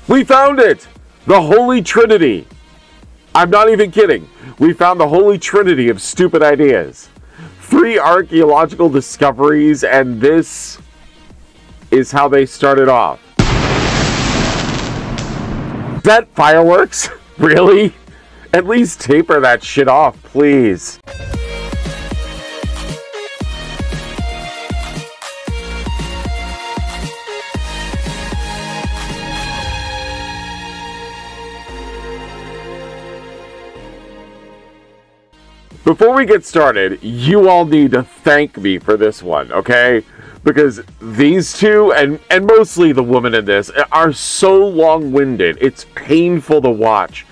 We found it! The Holy Trinity. I'm not even kidding. We found the Holy Trinity of stupid ideas. 3 archaeological discoveries, and this is how they started off. That fireworks? Really? At least taper that shit off, please. Before we get started, you all need to thank me for this one, okay? Because these two, and mostly the woman in this, are so long-winded, it's painful to watch.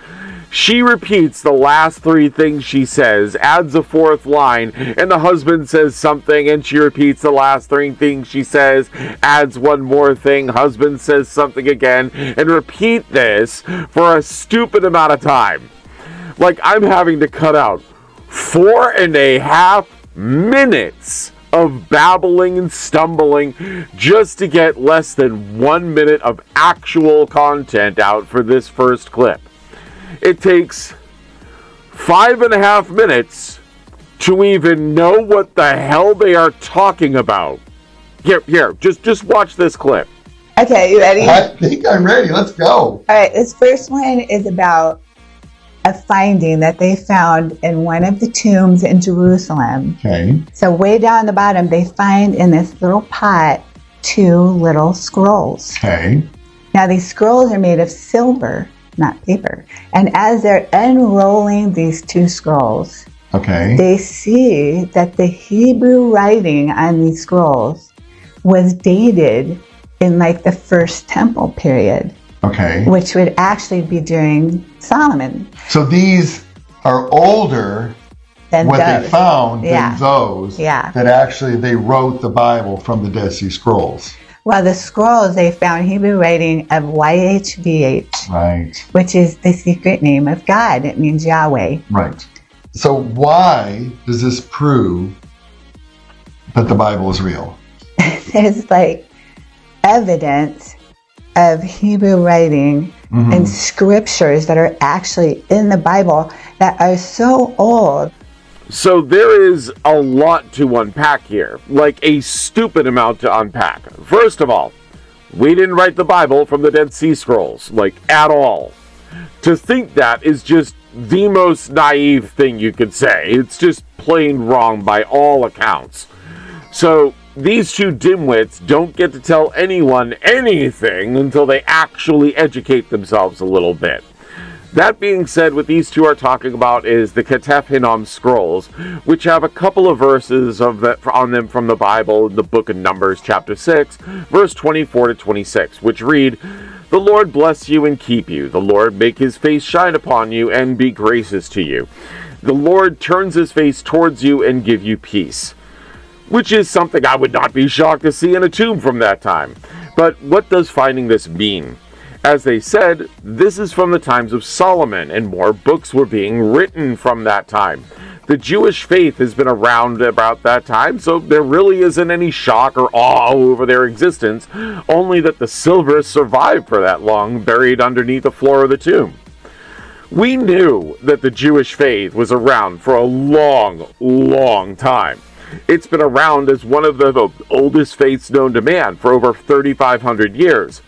She repeats the last 3 things she says, adds a 4th line, and the husband says something, and she repeats the last 3 things she says, adds 1 more thing, husband says something again, and repeat this for a stupid amount of time. Like, I'm having to cut out 4.5 minutes of babbling and stumbling just to get less than 1 minute of actual content out for this first clip. It takes 5.5 minutes to even know what the hell they are talking about. Here, just watch this clip. Okay, you ready? I think I'm ready. Let's go. All right, this first one is about a finding that they found in one of the tombs in Jerusalem. Okay. So way down the bottom, they find in this little pot 2 little scrolls. Okay. Now these scrolls are made of silver, not paper. And as they're unrolling these 2 scrolls, okay, they see that the Hebrew writing on these scrolls was dated in like the First Temple period. Okay. Which would actually be during Solomon. So these are older than what they found than those that actually they wrote the Bible from the Dead Sea Scrolls. Well, the scrolls, they found Hebrew writing of YHVH, right, which is the secret name of God. It means Yahweh. Right. So why does this prove that the Bible is real? There's like evidence of Hebrew writing and scriptures that are actually in the Bible that are so old. So there is a lot to unpack here, like a stupid amount to unpack. First of all, we didn't write the Bible from the Dead Sea Scrolls, like at all. To think that is just the most naive thing you could say. It's just plain wrong by all accounts. So these 2 dimwits don't get to tell anyone anything until they actually educate themselves a little bit. That being said, what these 2 are talking about is the Ketef Hinnom scrolls, which have a couple of verses on them from the Bible in the book of Numbers, chapter 6, verse 24 to 26, which read, "The Lord bless you and keep you. The Lord make his face shine upon you and be gracious to you. The Lord turns his face towards you and give you peace." Which is something I would not be shocked to see in a tomb from that time. But what does finding this mean? As they said, this is from the times of Solomon, and more books were being written from that time. The Jewish faith has been around about that time, so there really isn't any shock or awe over their existence, only that the silver survived for that long, buried underneath the floor of the tomb. We knew that the Jewish faith was around for a long, long time. It's been around as one of the oldest faiths known to man for over 3,500 years.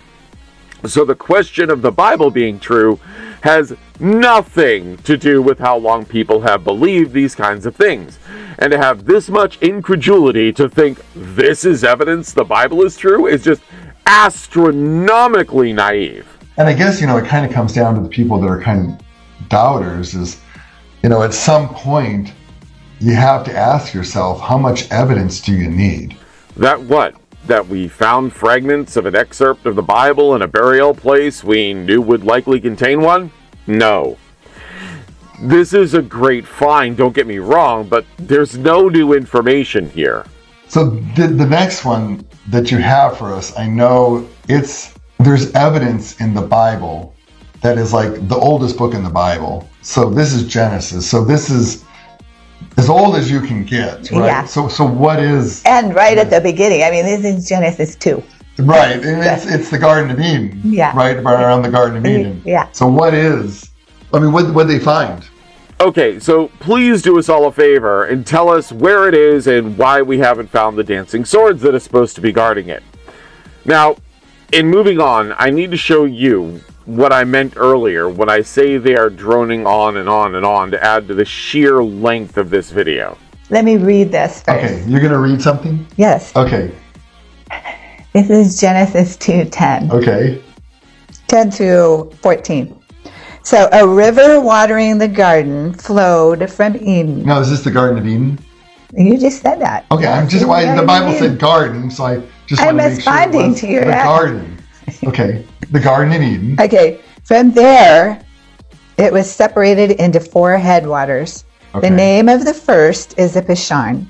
So the question of the Bible being true has nothing to do with how long people have believed these kinds of things. And to have this much incredulity to think this is evidence the Bible is true is just astronomically naive. And I guess, it kind of comes down to the people that are kind of doubters is, at some point, you have to ask yourself, how much evidence do you need? That what? That we found fragments of an excerpt of the Bible in a burial place we knew would likely contain one? No. This is a great find, don't get me wrong, but there's no new information here. So the next one that you have for us, I know there's evidence in the Bible that is like the oldest book in the Bible. So this is Genesis. So this is as old as you can get, right? Yeah. So what is... And right at the beginning, this is Genesis 2. Right, and it's the Garden of Eden. Yeah. Right around the Garden of Eden. Yeah. So what did they find? Okay, so please do us all a favor and tell us where it is and why we haven't found the dancing swords that are supposed to be guarding it. Now, in moving on, I need to show you what I meant earlier when I say they are droning on and on and on to add to the sheer length of this video. Let me read this first. Okay, you're going to read something? Yes. Okay. This is Genesis 2:10. Okay. 10 through 14. So a river watering the garden flowed from Eden. Now, is this the Garden of Eden? You just said that. Okay, I'm just the Bible said garden, so I just want to make sure responding to your the garden. Okay, the Garden of Eden. Okay, from there, it was separated into 4 headwaters. Okay. The name of the first is the Pishon.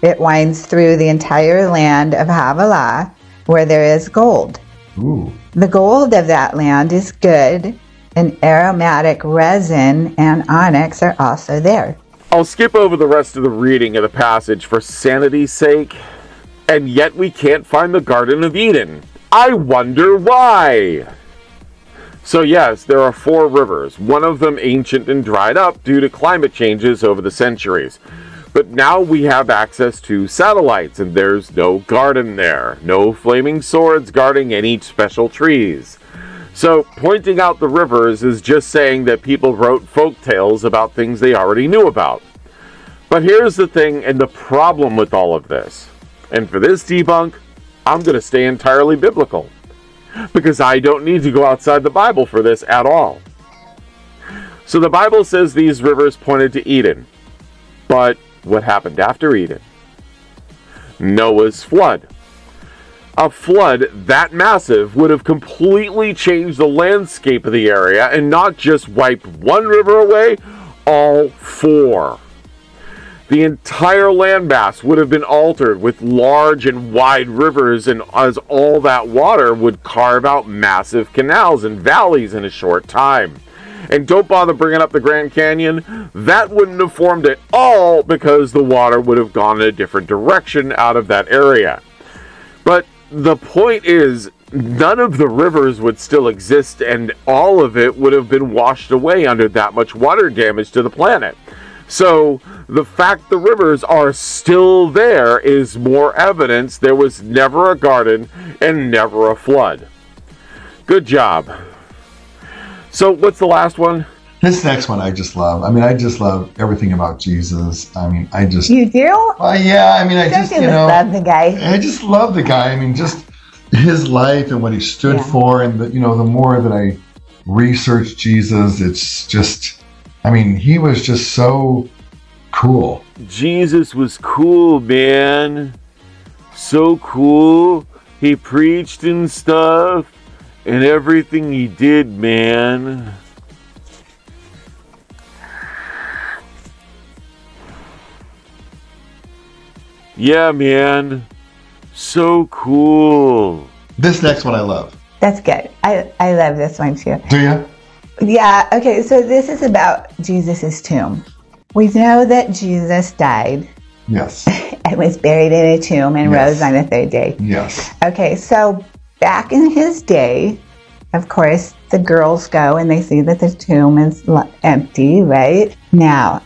It winds through the entire land of Havilah, where there is gold. Ooh. The gold of that land is good, and aromatic resin and onyx are also there. I'll skip over the rest of the reading of the passage for sanity's sake, and yet we can't find the Garden of Eden. I wonder why. So yes, there are 4 rivers, one of them ancient and dried up due to climate changes over the centuries. But now we have access to satellites, and there's no garden there, no flaming swords guarding any special trees. So pointing out the rivers is just saying that people wrote folk tales about things they already knew about. But here's the thing and the problem with all of this. And for this debunk, I'm going to stay entirely biblical, because I don't need to go outside the Bible for this at all. So the Bible says these rivers pointed to Eden. But what happened after Eden? Noah's flood. A flood that massive would have completely changed the landscape of the area and not just wiped one river away, all 4. The entire landmass would have been altered with large and wide rivers, and as all that water would carve out massive canals and valleys in a short time. And don't bother bringing up the Grand Canyon. That wouldn't have formed at all because the water would have gone in a different direction out of that area. But the point is, none of the rivers would still exist, and all of it would have been washed away under that much water damage to the planet. So the fact the rivers are still there is more evidence there was never a garden and never a flood. Good job. So what's the last one? This next one I just love. I mean, I just love everything about Jesus. I mean, I just... You do? Yeah, I mean, I just, love the guy. I just love the guy. I mean, just his life and what he stood for. And, the more that I research Jesus, it's just, I mean, he was just so cool. Jesus was cool, man. So cool. He preached and stuff. And everything he did, man. Yeah, man. So cool. This next one I love. That's good. I love this one too. Do you? Yeah, okay, so this is about Jesus' tomb. We know that Jesus died. Yes. And was buried in a tomb and rose on the 3rd day. Yes. Okay, so back in his day, of course, the girls go and they see that the tomb is empty, right? Now,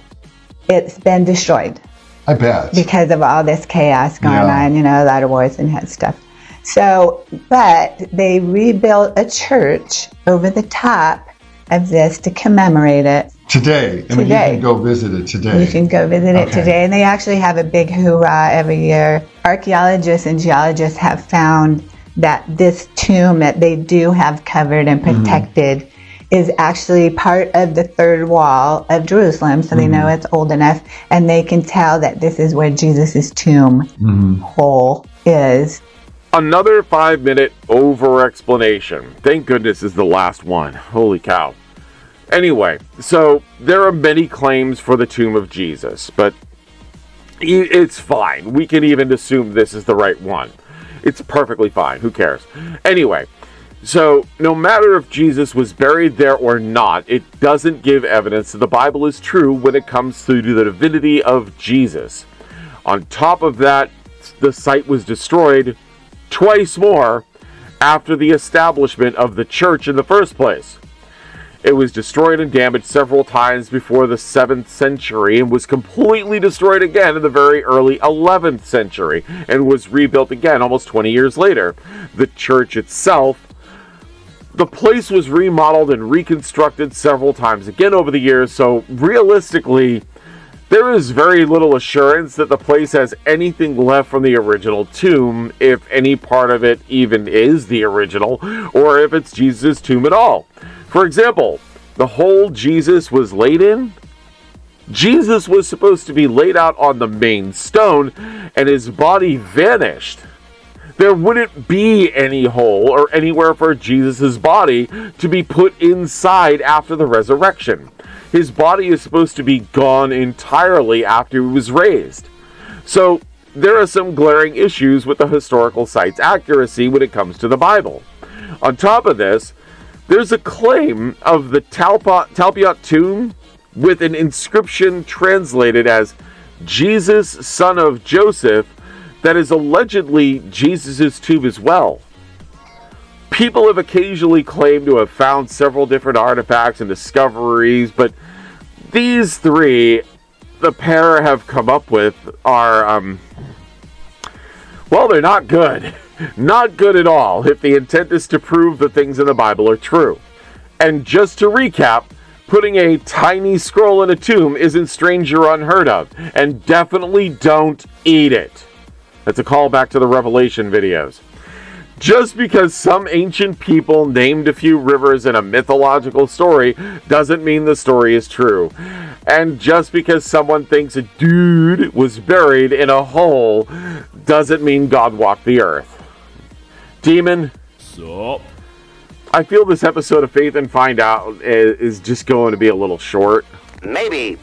it's been destroyed. I bet. Because of all this chaos going on, a lot of wars and that stuff. So, but they rebuilt a church over the top of this to commemorate it. Today. I mean, you can go visit it today. You can go visit it today. And they actually have a big hoorah every year. Archaeologists and geologists have found that this tomb that they do have covered and protected is actually part of the 3rd wall of Jerusalem. So they know it's old enough. And they can tell that this is where Jesus' tomb hole is. Another 5-minute over-explanation. Thank goodness is the last one. Holy cow. Anyway, so there are many claims for the tomb of Jesus, but it's fine. We can even assume this is the right one. It's perfectly fine. Who cares? Anyway, so no matter if Jesus was buried there or not, it doesn't give evidence that the Bible is true when it comes to the divinity of Jesus. On top of that, the site was destroyed twice more, after the establishment of the church in the first place. It was destroyed and damaged several times before the 7th century and was completely destroyed again in the very early 11th century and was rebuilt again almost 20 years later. The church itself, the place was remodeled and reconstructed several times again over the years, so realistically, there is very little assurance that the place has anything left from the original tomb, if any part of it even is the original, or if it's Jesus' tomb at all. For example, the hole Jesus was laid in? Jesus was supposed to be laid out on the main stone, and his body vanished. There wouldn't be any hole or anywhere for Jesus' body to be put inside after the resurrection. His body is supposed to be gone entirely after he was raised. So, there are some glaring issues with the historical site's accuracy when it comes to the Bible. On top of this, there's a claim of the Talpiot tomb with an inscription translated as Jesus, son of Joseph, that is allegedly Jesus' tomb as well. People have occasionally claimed to have found several different artifacts and discoveries, but these three, the pair have come up with, are, well, they're not good. Not good at all if the intent is to prove the things in the Bible are true. And just to recap, putting a tiny scroll in a tomb isn't strange or unheard of, and definitely don't eat it. That's a callback to the Revelation videos. Just because some ancient people named a few rivers in a mythological story doesn't mean the story is true. And just because someone thinks a dude was buried in a hole doesn't mean God walked the earth. Demon, Sup? I feel this episode of Faith and Find Out is just going to be a little short. Maybe.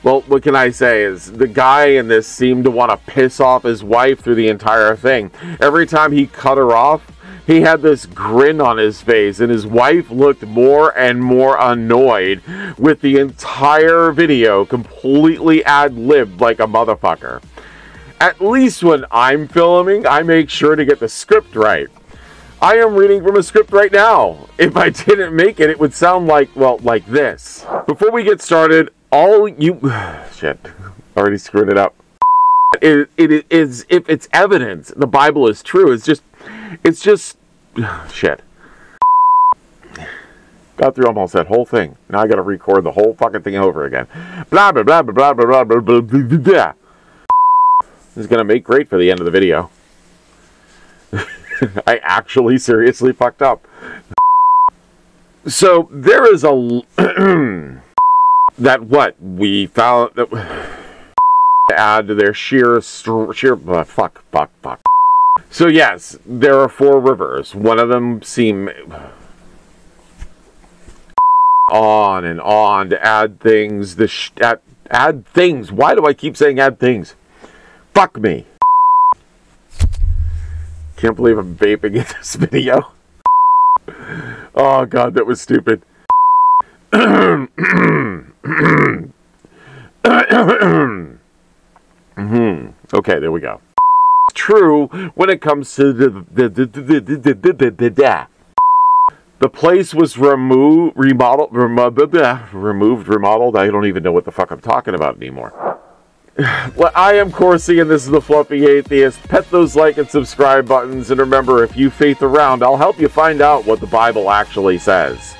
Well, what can I say is the guy in this seemed to want to piss off his wife through the entire thing. Every time he cut her off, he had this grin on his face, and his wife looked more and more annoyed with the entire video, completely ad-libbed like a motherfucker. At least when I'm filming, I make sure to get the script right. I am reading from a script right now. If I didn't make it, it would sound like, well, like this. Before we get started, shit, already screwed it up. It is, if it's evidence the Bible is true, it's just, shit. Got through almost that whole thing. Now I gotta record the whole fucking thing over again. Blah, blah, blah, blah, blah, blah, blah, blah, blah, blah. This is going to make great for the end of the video. I actually seriously fucked up. So, there is a... that what? We found... that to add to their fuck. So yes, there are 4 rivers. One of them seem... on and on to add things. Add things. Why do I keep saying add things? Fuck me. Can't believe I'm vaping in this video. Oh god, that was stupid. Okay, there we go. It's true when it comes to the place was removed, remodeled. I don't even know what the fuck I'm talking about anymore. Well, I am Corsi, and this is the Fluffy Atheist. Pet those like and subscribe buttons, and remember, if you faith around, I'll help you find out what the Bible actually says.